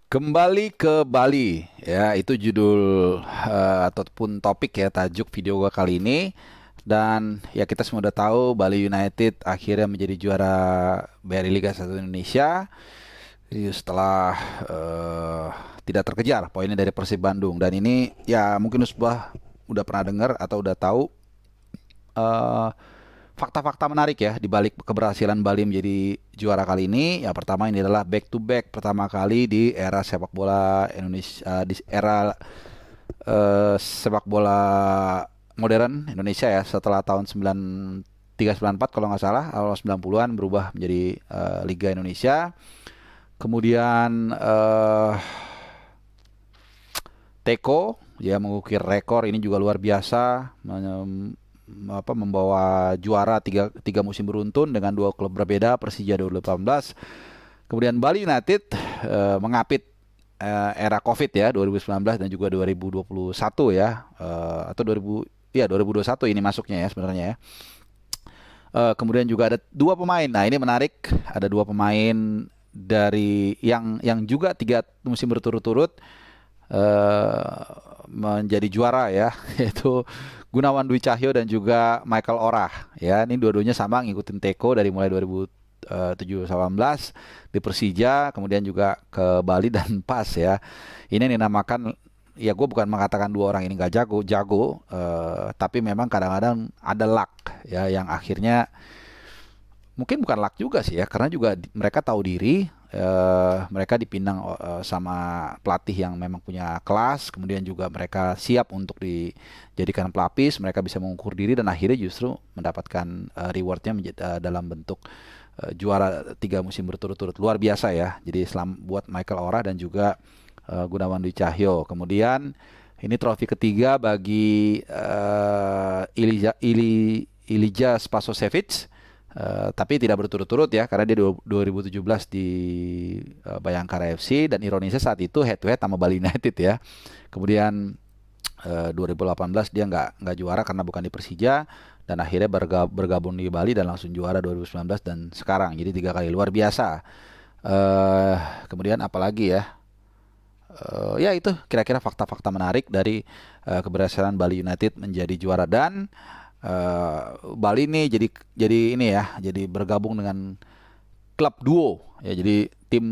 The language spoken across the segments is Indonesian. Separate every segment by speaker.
Speaker 1: Kembali ke Bali, ya itu judul ataupun topik ya tajuk video gua kali ini. Dan ya kita semua udah tahu Bali United akhirnya menjadi juara BRI Liga 1 Indonesia. Jadi setelah eh, tidak terkejar poinnya dari Persib Bandung. Dan ini ya mungkin udah pernah dengar atau udah tahu eh, fakta-fakta menarik ya di balik keberhasilan Bali menjadi juara kali ini. Ya pertama ini adalah back to back pertama kali di era sepak bola Indonesia, di era sepak bola modern Indonesia ya, setelah tahun 93-94 kalau nggak salah, awal 90-an berubah menjadi Liga Indonesia. Kemudian Teko ya mengukir rekor ini juga luar biasa, membawa juara tiga musim beruntun dengan dua klub berbeda, Persija 2018. Kemudian Bali United mengapit era Covid ya 2019 dan juga 2021 ya, atau 2021 ini masuknya ya sebenarnya ya. Kemudian juga ada dua pemain. Nah, ini menarik, ada dua pemain dari yang juga tiga musim berturut-turut menjadi juara ya, yaitu Gunawan Dwi Cahyo dan juga Michael Orah ya. Ini dua-duanya sama ngikutin Teko dari mulai 2017-18 di Persija, kemudian juga ke Bali dan PAS ya. Ini dinamakan, ya gue bukan mengatakan dua orang ini nggak jago, tapi memang kadang-kadang ada luck ya yang akhirnya mungkin bukan luck juga sih ya, karena juga mereka tahu diri, mereka dipinang sama pelatih yang memang punya kelas, kemudian juga mereka siap untuk dijadikan pelapis, mereka bisa mengukur diri dan akhirnya justru mendapatkan rewardnya dalam bentuk juara tiga musim berturut-turut, luar biasa ya. Jadi selamat buat Michael Orah dan juga Gunawan Dwi Cahyo. Kemudian ini trofi ketiga bagi Ilija Spasojevic. Tapi tidak berturut-turut ya, karena dia 2017 di Bayangkara FC dan ironisnya saat itu head to head sama Bali United ya. Kemudian 2018 dia nggak juara karena bukan di Persija dan akhirnya bergabung di Bali dan langsung juara 2019 dan sekarang. Jadi tiga kali, luar biasa. Kemudian apalagi ya? Ya itu kira-kira fakta-fakta menarik dari keberhasilan Bali United menjadi juara. Dan Bali ini jadi ini ya, jadi bergabung dengan klub duo ya, jadi tim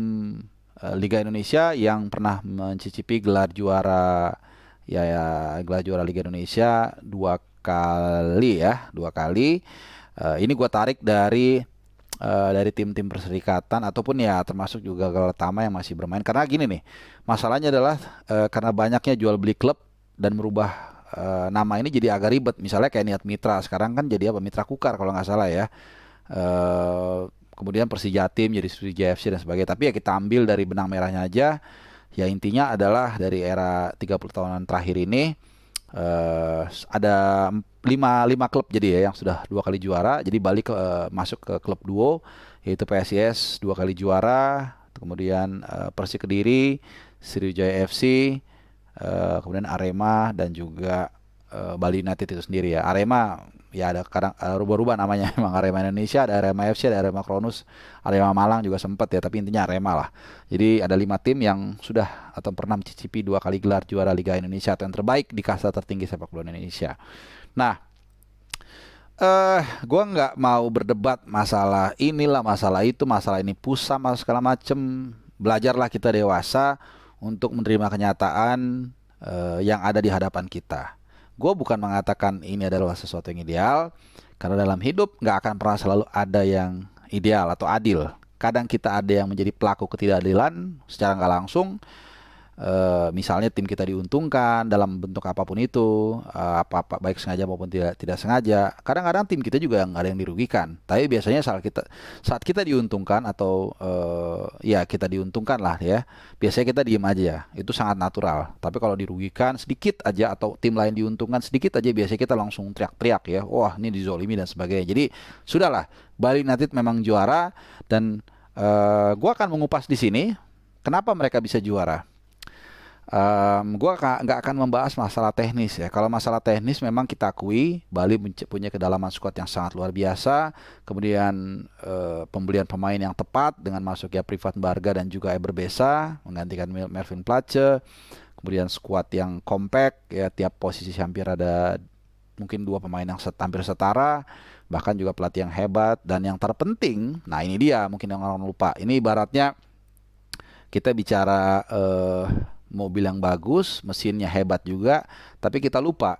Speaker 1: Liga Indonesia yang pernah mencicipi gelar juara ya, gelar juara Liga Indonesia dua kali ya, dua kali. Ini gue tarik dari tim-tim perserikatan ataupun ya termasuk juga gelar Tama yang masih bermain, karena gini nih, masalahnya adalah karena banyaknya jual beli klub dan merubah nama ini jadi agak ribet. Misalnya kayak Niat Mitra sekarang kan jadi apa, Mitra Kukar kalau nggak salah ya. eh Kemudian Persija Tim jadi Persija FC dan sebagainya. Tapi ya kita ambil dari benang merahnya aja. Ya intinya adalah dari era 30 tahunan terakhir ini ada lima klub jadi ya yang sudah dua kali juara. Jadi balik masuk ke klub duo, yaitu PSIS dua kali juara, kemudian Persik Kediri, Sriwijaya FC, kemudian Arema dan juga Bali United itu sendiri ya. Arema ya ada kadang rubah-rubah namanya memang, Arema Indonesia, ada Arema FC, ada Arema Kronus, Arema Malang juga sempat ya, tapi intinya Arema lah. Jadi ada lima tim yang sudah atau pernah mencicipi dua kali gelar juara Liga Indonesia atau yang terbaik di kasta tertinggi sepak bola Indonesia. Nah, gue nggak mau berdebat masalah inilah, masalah itu, masalah ini pusat, masalah segala macem. Belajarlah kita dewasa untuk menerima kenyataan yang ada di hadapan kita. Gue bukan mengatakan ini adalah sesuatu yang ideal, karena dalam hidup nggak akan pernah selalu ada yang ideal atau adil. Kadang kita ada yang menjadi pelaku ketidakadilan secara nggak langsung. Misalnya tim kita diuntungkan dalam bentuk apapun itu, apa-apa baik sengaja maupun tidak sengaja. Kadang-kadang tim kita juga nggak ada yang dirugikan. Tapi biasanya saat kita diuntungkan atau ya kita diuntungkan lah ya, biasanya kita diem aja. Itu sangat natural. Tapi kalau dirugikan sedikit aja atau tim lain diuntungkan sedikit aja, biasanya kita langsung teriak-teriak ya. Wah, ini dizolimi dan sebagainya. Jadi sudahlah, Bali United memang juara dan gua akan mengupas di sini kenapa mereka bisa juara. Gua nggak akan membahas masalah teknis ya. Kalau masalah teknis memang kita akui Bali punya kedalaman skuad yang sangat luar biasa. Kemudian pembelian pemain yang tepat dengan masuknya Privat Barga dan juga Eber Besa menggantikan Melvin Platje. Kemudian skuad yang compact ya, tiap posisi hampir ada mungkin dua pemain yang hampir setara, bahkan juga pelatih yang hebat dan yang terpenting. Nah ini dia mungkin yang orang lupa. Ini ibaratnya kita bicara mobil yang bagus, mesinnya hebat juga, tapi kita lupa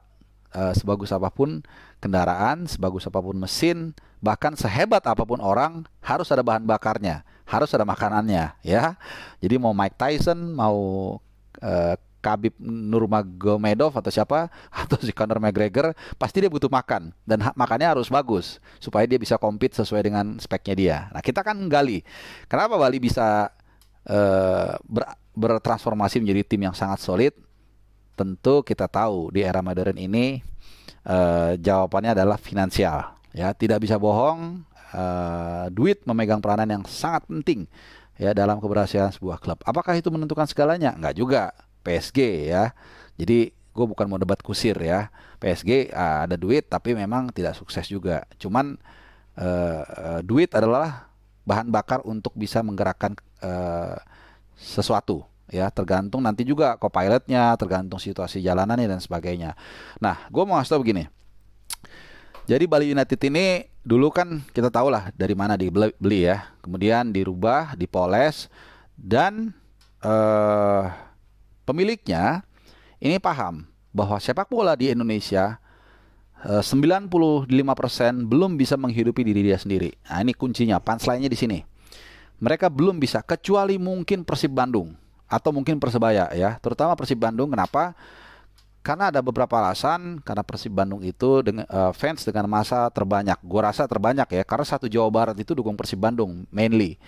Speaker 1: sebagus apapun kendaraan, sebagus apapun mesin, bahkan sehebat apapun orang, harus ada bahan bakarnya, harus ada makanannya, ya. Jadi mau Mike Tyson, mau Khabib Nurmagomedov atau siapa, atau si Conor McGregor, pasti dia butuh makan dan makannya harus bagus supaya dia bisa compete sesuai dengan speknya dia. Nah kita kan gali, kenapa Bali bisa bertransformasi menjadi tim yang sangat solid. Tentu kita tahu di era modern ini jawabannya adalah finansial. Ya, tidak bisa bohong, duit memegang peranan yang sangat penting ya dalam keberhasilan sebuah klub. Apakah itu menentukan segalanya? Enggak juga. PSG ya. Jadi gue bukan mau debat kusir ya. PSG ada duit tapi memang tidak sukses juga. Cuman duit adalah bahan bakar untuk bisa menggerakkan sesuatu ya, tergantung nanti juga co-pilotnya, tergantung situasi jalanannya dan sebagainya. Nah, gue mau ngasih tau begini. Jadi Bali United ini dulu kan kita tahu lah dari mana dibeli ya, kemudian dirubah, dipoles dan pemiliknya ini paham bahwa sepak bola di Indonesia 95% belum bisa menghidupi diri dia sendiri. Nah, ini kuncinya, punchline-nya di sini. Mereka belum bisa, kecuali mungkin Persib Bandung atau mungkin Persebaya ya. Terutama Persib Bandung, kenapa? Karena ada beberapa alasan. Karena Persib Bandung itu dengan fans dengan massa terbanyak. Gua rasa terbanyak ya, karena satu Jawa Barat itu dukung Persib Bandung mainly.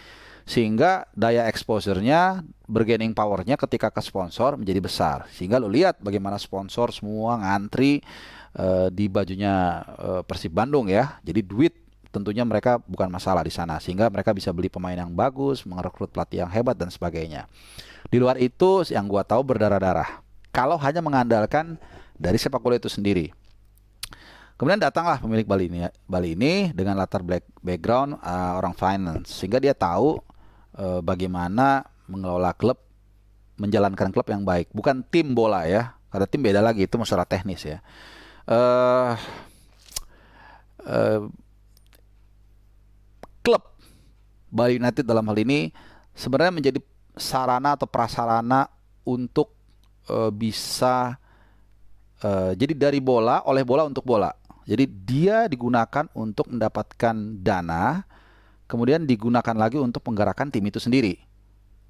Speaker 1: Sehingga daya exposure-nya, bargaining power-nya ketika ke sponsor menjadi besar. Sehingga lo lihat bagaimana sponsor semua ngantri di bajunya Persib Bandung ya. Jadi duit tentunya mereka bukan masalah di sana, sehingga mereka bisa beli pemain yang bagus, merekrut pelatih yang hebat dan sebagainya. Di luar itu yang gua tahu berdarah-darah. Kalau hanya mengandalkan dari sepak bola itu sendiri. Kemudian datanglah pemilik Bali ini dengan latar background orang finance, sehingga dia tahu bagaimana mengelola klub, menjalankan klub yang baik, bukan tim bola ya. Karena tim beda lagi, itu masalah teknis ya. Klub Bali United dalam hal ini sebenarnya menjadi sarana atau prasarana untuk bisa jadi dari bola, oleh bola untuk bola. Jadi dia digunakan untuk mendapatkan dana, kemudian digunakan lagi untuk menggerakkan tim itu sendiri.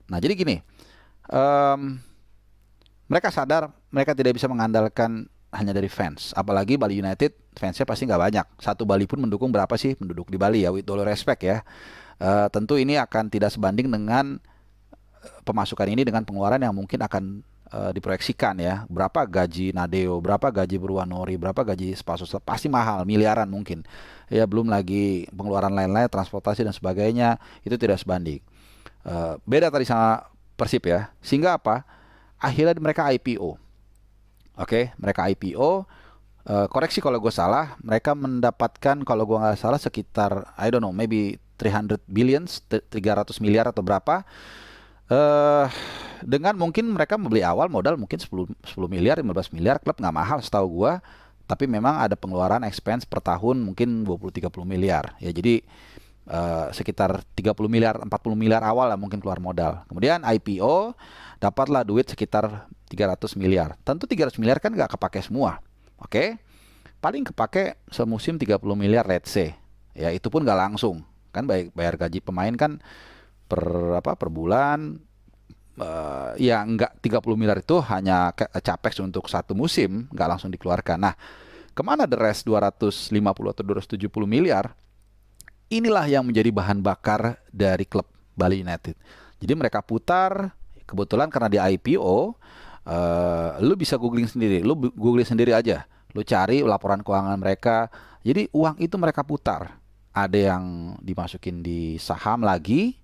Speaker 1: Nah jadi gini, mereka sadar mereka tidak bisa mengandalkan hanya dari fans. Apalagi Bali United fansnya pasti nggak banyak. Satu Bali pun mendukung berapa sih penduduk di Bali ya, with all respect ya. Tentu ini akan tidak sebanding dengan pemasukan ini dengan pengeluaran yang mungkin akan diproyeksikan ya. Berapa gaji Nadeo, berapa gaji Purwanori, berapa gaji Spasos, pasti mahal, miliaran mungkin. Ya belum lagi pengeluaran lain-lain, transportasi dan sebagainya, itu tidak sebanding. Beda tadi sama Persib ya. Sehingga apa? Akhirnya mereka IPO. Oke, mereka IPO. Koreksi kalau gue salah, mereka mendapatkan kalau gue nggak salah sekitar I don't know, maybe 300 billions, 300 miliar atau berapa. Dengan mungkin mereka membeli awal modal mungkin 10 miliar, 15 miliar, klub nggak mahal setahu gua, tapi memang ada pengeluaran expense per tahun mungkin 20-30 miliar. Ya jadi sekitar 30 miliar, 40 miliar awal lah mungkin keluar modal. Kemudian IPO, dapatlah duit sekitar 300 miliar. Tentu 300 miliar kan nggak kepake semua. Oke. Paling kepake semusim 30 miliar let's say. Ya itu pun nggak langsung. Kan bayar gaji pemain kan per bulan. Ya enggak 30 miliar itu hanya capex untuk satu musim, enggak langsung dikeluarkan. Nah, kemana the rest 250 atau 270 miliar? Inilah yang menjadi bahan bakar dari klub Bali United. Jadi mereka putar, kebetulan karena di IPO, lu bisa googling sendiri aja. Lu cari laporan keuangan mereka. Jadi uang itu mereka putar. Ada yang dimasukin di saham lagi,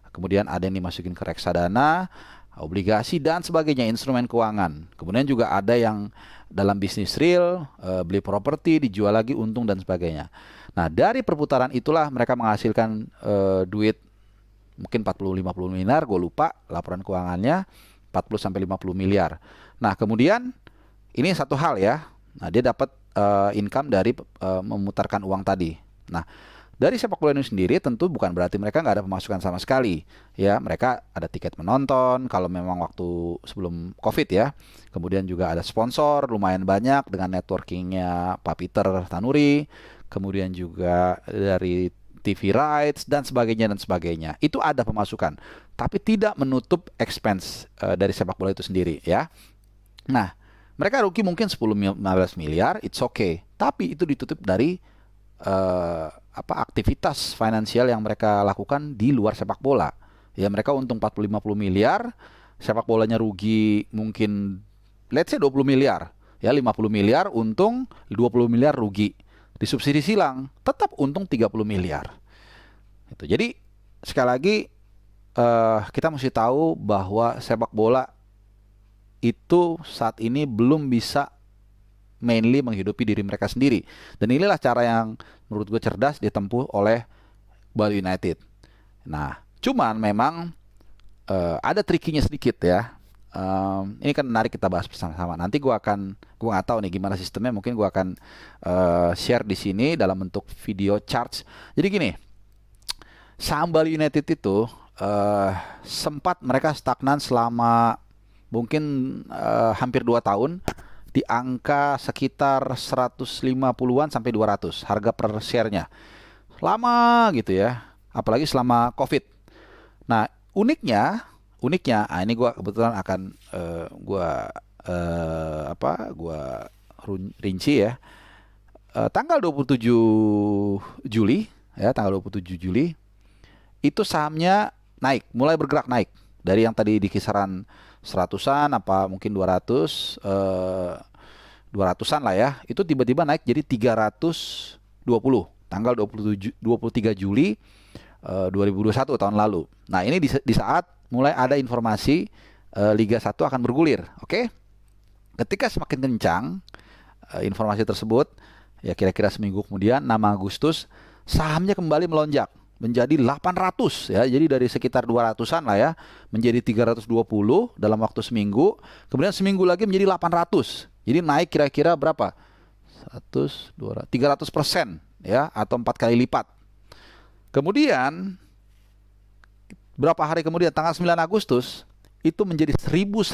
Speaker 1: kemudian ada yang dimasukin ke reksadana, obligasi dan sebagainya, instrumen keuangan. Kemudian juga ada yang dalam bisnis real, beli properti, dijual lagi untung dan sebagainya. Nah, dari perputaran itulah mereka menghasilkan duit mungkin 40-50 miliar, gue lupa laporan keuangannya, 40-50 miliar. Nah, kemudian ini satu hal ya. Nah, dia dapat income dari memutarkan uang tadi. Nah, dari sepak bola ini sendiri tentu bukan berarti mereka nggak ada pemasukan sama sekali. Ya, mereka ada tiket menonton kalau memang waktu sebelum COVID ya. Kemudian juga ada sponsor lumayan banyak dengan networkingnya Pak Peter Tanuri. Kemudian juga dari TV rights dan sebagainya dan sebagainya. Itu ada pemasukan, tapi tidak menutup expense dari sepak bola itu sendiri ya. Nah, mereka rugi mungkin 10-15 miliar, it's okay. Tapi itu ditutup dari aktivitas finansial yang mereka lakukan di luar sepak bola. Ya, mereka untung 40-50 miliar, sepak bolanya rugi mungkin let's say 20 miliar. Ya, 50 miliar untung, 20 miliar rugi. Disubsidi silang, tetap untung 30 miliar. Itu. Jadi sekali lagi kita mesti tahu bahwa sepak bola itu saat ini belum bisa mainly menghidupi diri mereka sendiri. Dan inilah cara yang menurut gue cerdas ditempuh oleh Bali United. Nah, cuman memang ada trikinya sedikit ya. Ini kan menarik kita bahas bersama-sama. Nanti gue nggak tahu nih gimana sistemnya. Mungkin gue akan share di sini dalam bentuk video charts. Jadi gini, saham Bali United itu sempat mereka stagnan selama mungkin hampir 2 tahun di angka sekitar 150-an sampai 200 harga per share-nya. Lama gitu ya, apalagi selama COVID. Nah, uniknya, ini gua kebetulan akan gua rinci ya. Tanggal 27 Juli ya, tanggal 27 Juli itu sahamnya naik, mulai bergerak naik dari yang tadi di kisaran 100-an apa mungkin 200-an lah ya. Itu tiba-tiba naik jadi 320 tanggal 23 Juli 2021 tahun lalu. Nah, ini di saat mulai ada informasi Liga 1 akan bergulir, oke? Ketika semakin kencang informasi tersebut, ya kira-kira seminggu kemudian 6 Agustus sahamnya kembali melonjak menjadi 800 ya. Jadi dari sekitar 200-an lah ya menjadi 320 dalam waktu seminggu. Kemudian seminggu lagi menjadi 800. Jadi naik kira-kira berapa? 100, 200, 300% ya, atau 4 kali lipat. Kemudian berapa hari kemudian tanggal 9 Agustus itu menjadi 1110.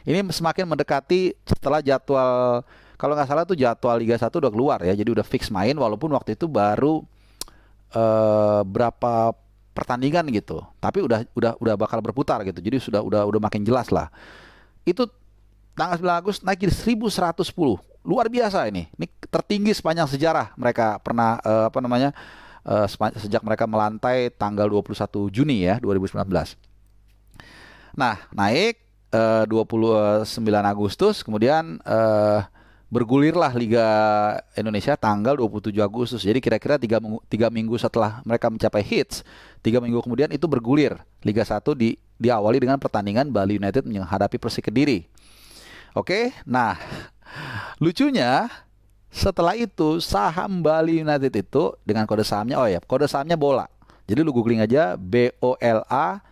Speaker 1: Ini semakin mendekati setelah jadwal, kalau nggak salah tuh jadwal Liga 1 udah keluar ya. Jadi udah fix main walaupun waktu itu baru berapa pertandingan gitu, tapi udah bakal berputar gitu. Jadi udah makin jelas lah. Itu tanggal 9 Agustus naik jadi 1110. Luar biasa ini. Ini tertinggi sepanjang sejarah mereka pernah sejak mereka melantai tanggal 21 Juni ya 2019. Nah, naik 29 Agustus kemudian bergulirlah Liga Indonesia tanggal 27 Agustus. Jadi kira-kira 3 minggu setelah mereka mencapai hits, 3 minggu kemudian itu bergulir. Liga 1 diawali dengan pertandingan Bali United menghadapi Persik Kediri. Oke, nah lucunya setelah itu saham Bali United itu dengan kode sahamnya, kode sahamnya BOLA. Jadi lu googling aja BOLA.JK.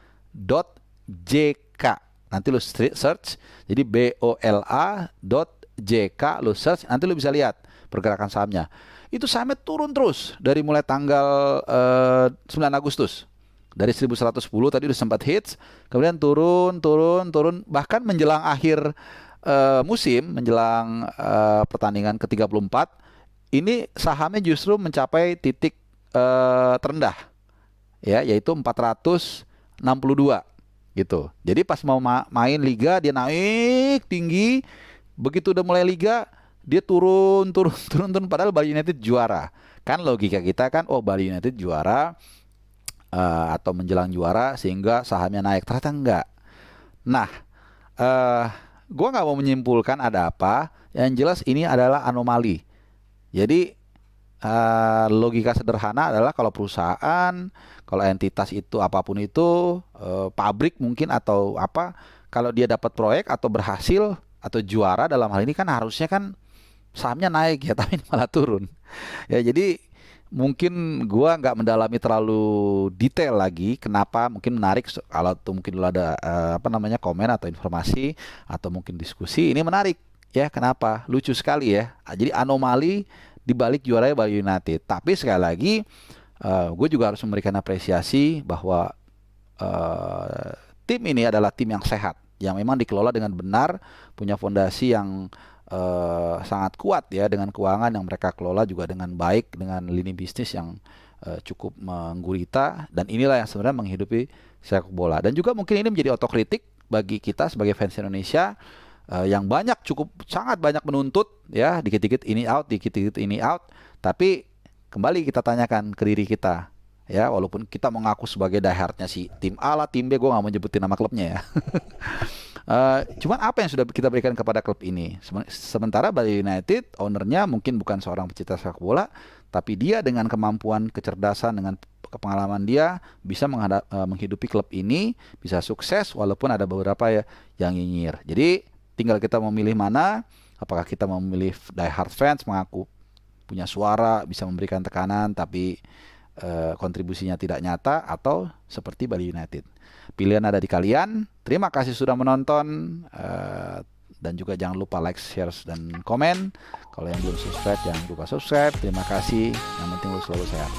Speaker 1: Nanti lu search, jadi BOLA.JK lu search, nanti lu bisa lihat pergerakan sahamnya. Itu sahamnya turun terus dari mulai tanggal 9 Agustus. Dari 1110 tadi udah sempat hits, kemudian turun, bahkan menjelang akhir musim, menjelang pertandingan ke-34, ini sahamnya justru mencapai titik terendah. Ya, yaitu 462 gitu. Jadi pas mau main liga dia naik tinggi. Begitu udah mulai liga, dia turun padahal Bali United juara. Kan logika kita kan, Bali United juara atau menjelang juara sehingga sahamnya naik. Ternyata enggak. Nah, gue nggak mau menyimpulkan ada apa. Yang jelas ini adalah anomali. Jadi logika sederhana adalah kalau perusahaan, kalau entitas itu apapun itu, pabrik mungkin atau apa, kalau dia dapat proyek atau berhasil atau juara dalam hal ini kan harusnya kan sahamnya naik ya, tapi ini malah turun. Ya jadi mungkin gua nggak mendalami terlalu detail lagi kenapa, mungkin menarik kalau tuh mungkin dulu ada apa namanya komen atau informasi atau mungkin diskusi ini menarik ya, kenapa lucu sekali ya. Jadi anomali di balik juaranya Bali United. Tapi sekali lagi gue juga harus memberikan apresiasi bahwa tim ini adalah tim yang sehat, yang memang dikelola dengan benar, punya fondasi yang sangat kuat ya, dengan keuangan yang mereka kelola juga dengan baik, dengan lini bisnis yang cukup menggurita, dan inilah yang sebenarnya menghidupi sepak bola. Dan juga mungkin ini menjadi otokritik bagi kita sebagai fans Indonesia yang sangat banyak menuntut ya, dikit-dikit ini out, dikit-dikit ini out. Tapi kembali kita tanyakan ke diri kita ya, walaupun kita mengaku sebagai diehardnya si tim A lah, tim B, gue nggak mau nyebutin nama klubnya ya. Cuman apa yang sudah kita berikan kepada klub ini? Sementara Bali United, ownernya mungkin bukan seorang pecinta sepak bola, tapi dia dengan kemampuan, kecerdasan, dengan pengalaman dia bisa menghidupi klub ini, bisa sukses walaupun ada beberapa ya yang nyinyir. Jadi tinggal kita memilih mana, apakah kita memilih diehard fans, mengaku punya suara, bisa memberikan tekanan, tapi kontribusinya tidak nyata, atau seperti Bali United. Pilihan ada di kalian. Terima kasih sudah menonton, dan juga jangan lupa like, share, dan komen. Kalau yang belum subscribe, jangan lupa subscribe. Terima kasih. Yang penting lu selalu sehat.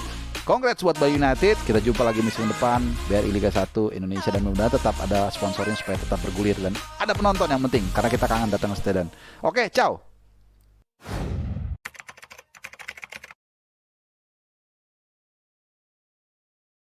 Speaker 1: Congrats buat Bali United. Kita jumpa lagi musim depan. BRI Liga 1 Indonesia, dan mudah-mudahan tetap ada sponsornya supaya tetap bergulir dan ada penonton yang penting, karena kita kangen datang ke stadion. Oke, ciao.